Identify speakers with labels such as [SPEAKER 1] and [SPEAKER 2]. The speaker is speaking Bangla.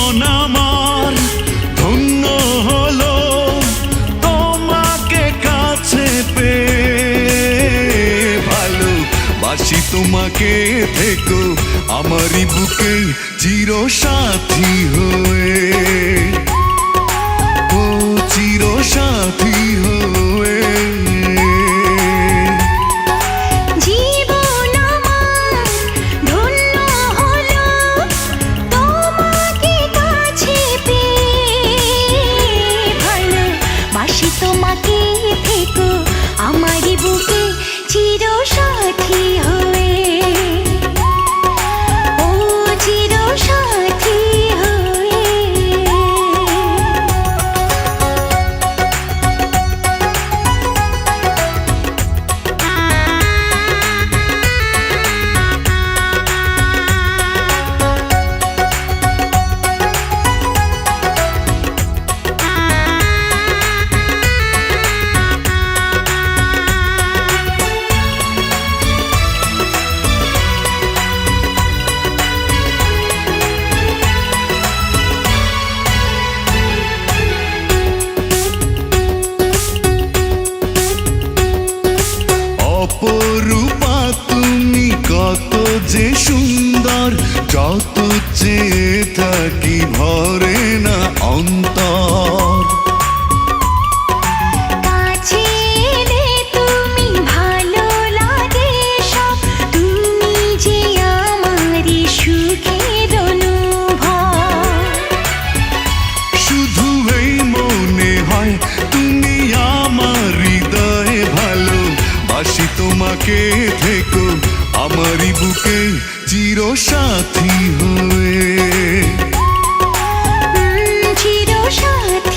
[SPEAKER 1] জীবন আমার ধন্য হলো তোমাকে কাছে পেয়ে। ভালোবাসি তোমাকে, থেকো আমারই বুকে চির সাথী হয়ে, ও চির সাথী হয়ে।
[SPEAKER 2] তোমাকে থেকো আমারই বুকে চির সাথী হয়ে, ও চির সাথী হয়ে।
[SPEAKER 1] অপরূপা তুমি কত যে সুন্দর, যত চেয়ে থাকি ভরে না অন্তর।
[SPEAKER 2] কাছে এলে তুমি ভালো লাগে সব, তুমি যে আমারই সুখের অনুভব।
[SPEAKER 1] শুধু এই মনে হয় তুমি আমার হৃদয়ে ভালো বাসি তোমাকে, থেকো আমারই বুকে চির সাথী হয়ে,
[SPEAKER 2] চির সাথী।